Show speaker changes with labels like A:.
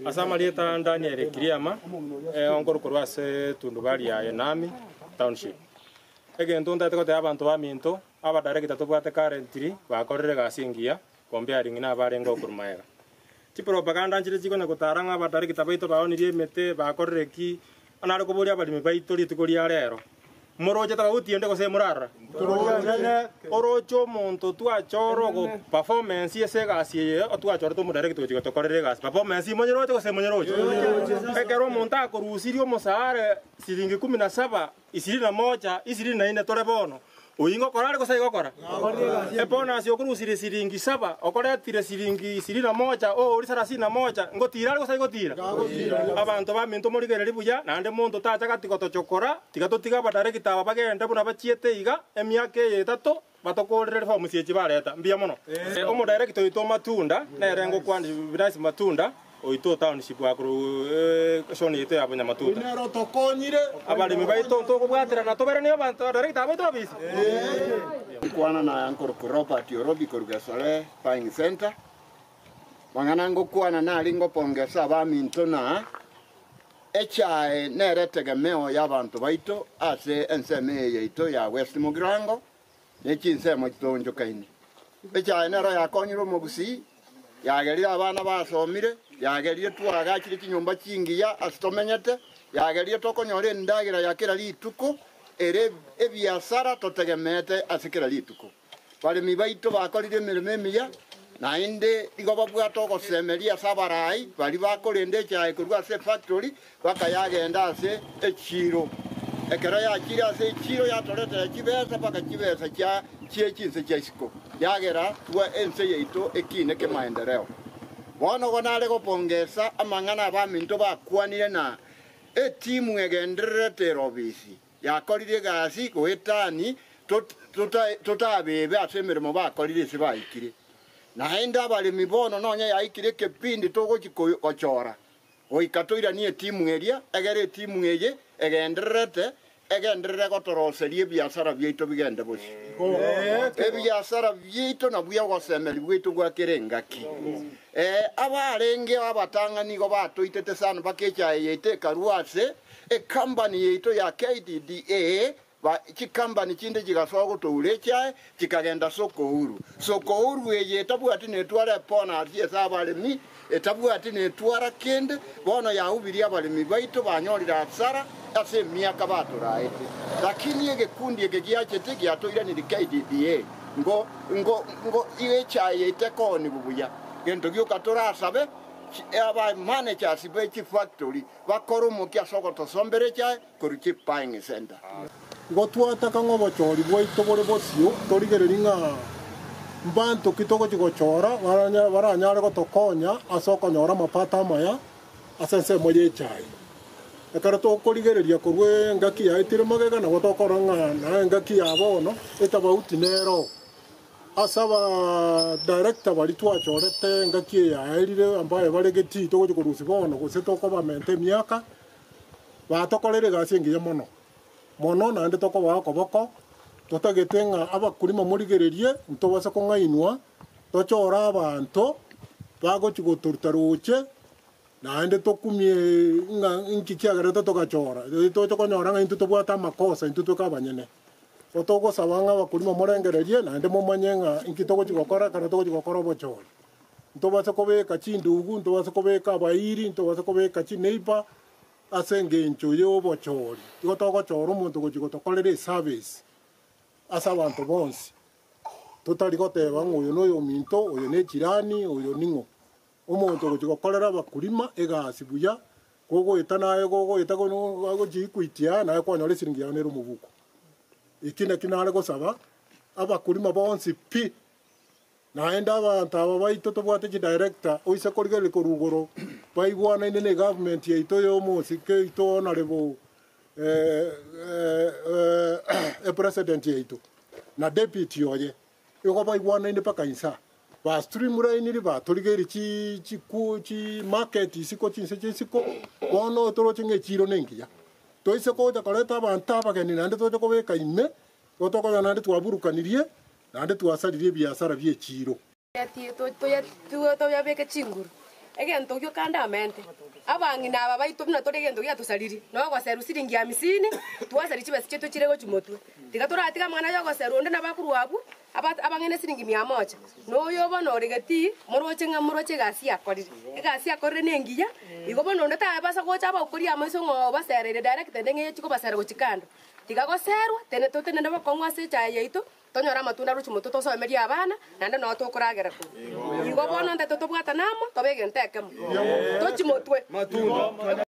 A: Asama lieta Daniel Kiriama onkoro korwase tundubari ya Enami township. Egento ndate kote abantu baminto aba director tobwate currently bakorere gasingia comparing na barengo kurmaega. Ti propaganda nchire chikona kutaranga aba director baito baonirie mete bakorere ki anare koboria abalimi baito litukoria rero. Moroje ta utiende ko se murara. Orocho monto tuachoro go performance yese gasi tuachoro to mudareke to chigoto korere gas performance monyeroje ko se monyeroje. Ekero monta ko rusirio mosare silingi 17 21 tore bono. Uingo korare ko sai gokora. Epona si okurusire silingi 7 okoretire silingi 21 o uri 31 ngotira ko sai gotira. Abantu baminto morigereri buya nande monto tacha gatikoto chokora tigatotiga badare kitaba bagenda buna bachiete iga emiake 3 batokorere form sie chibareta mbia mono. Omo director ito matunda na rengo kwandi binasi matunda oito township akuru shoni ite abanya matunda.
B: Nero tokonyire
A: Abali mibaito to kubwatira na tobera ni abantu director abaito abisi.
B: kwana na ankor property orobi korugasore buying center. Wanganango kwana na lingo pongesa baminto na echae neretegemeo y'abantu baito ase enseme yeito ya West Mugrango nechinsemo chitonjo kaini. Echae nero yakonyiro mubusi yagerira abana basomire yagerie twagakire kinyumba kingiya asitomenyete yagerie tokonyore ndagira yakira lituko ere ebiasara totegemete asikira lituko bale mibaito bakorire mirememia na inde igoba bwato ko semeria sabarai bali bakorende cyae kurwa se factory bakayagenda ase echiro ekero yakira ase echiro yatorete kibesa paka kibesa kya chinse cyasiko yagera twa ense yeito ekine ke maendeleo bono gonale gopongesa amangana baminto bakwanire na timu egenderete robisi yakorire gasi goetani totabebe asemeremo bakorire se baikire na enda bali mibono nonya yaikire kepindi togo kikochora oikatoira ni timu eria egere timu eye egenderete egenderere gotoroserie biasara byeito bigende boshi ebiasara byeito na buya gosemeri bweito gwakirengaki abarenge abatangani go batoitete sana bakecha yete karuase company yeito ya KDDA chi company chinde jigasoga gutourecha chikagenda soko huru eye tabwati netwara pona atie sabalemi etabwati netwara kende bono ya ubiria balemi baito banyorira asara ase miaka baturaete lakini egekundi egegiachete giatoira ni KDDA ngo iwecha yete koni bubuya gento gyokatora sabe aba managers bechi factory bakoromo kya soko to sombere cha koruchi buying center
C: gotwata kango bochori bwaito bore bosio torigereringa mbanto kitoko chigochora baranyare gotokonya asoko nyora mapata maya asense moye chai ekara to korigereria korwe ngaki ya itire magega na gotokoranga na ngaki ya bono etabauti nero asaba director bali twachorete ngaki ya erire ambaye baregeti to gokurusi bono goseto ko bamente miaka batokorere gasi ngiye mono na ande toko bako boko totagetenga abakurima murigererie ntobasa ko ngainwa tochora abantu bago chigoturtaruche na ande tokumie nkikiagara tokachora to nyora into tobwata makosa into tokabanyene otoko sabanga bakurima murengererie na ande momanyenga inkitoko chigokora kana toko chigokora bochora ntobasa kobeka chindugu ntobasa kobeka abairi ntobasa kobeka chineipa asenge ncho yo bochori gotoko choro omuntu gochigotokorere service asa abantu bonsi totari goteba ngoyo noyo minto oyo ne jirani oyo ningo omuntu gochigokorera bakurima egasi buya gogo etanaye gogo etago no jikuitia na kwanyore siringi ya nero mubuko ikina kinare gosaba abakurima bonsi pi naenda abantu aba baito tobwate chi director oise korigere korugoro baigwana ine government yeito yo musike ito honorable president yeito na deputy oye yuko baigwana ine pakainsa ba streamline ri ba torigere chi market isiko chinse chisiko bono toro chinge chiro nengiya toise ko ta koreta abantu abageni nande toje ko beka ime otoko nande twaburukanirie nande twasaririe biasara byechiro
D: to ya beke chinguru egento gyo kanda amente abang'ina aba baitu buna tore egento gya tusariri no goseru siringi 50 twasari chibesi chetu chire gochumotwe tiga turatiga mwana yo goseru onde na bakuru abu abang'ene siringi 100 no yo bono regeti moroche gasi akorire egasi akorire nengiya igo bono onde ta basa gocha abakuri amaiso ngo baserere direct ndenge chiko basera gochikando tiga goserwa tene totene ndabo kongwa se cha yeito tonyora matunda ruchu muto tosomeria abana nande no tokuragera ku igo bono nte totobwata namo tobege ntekemo tochimotwe matunda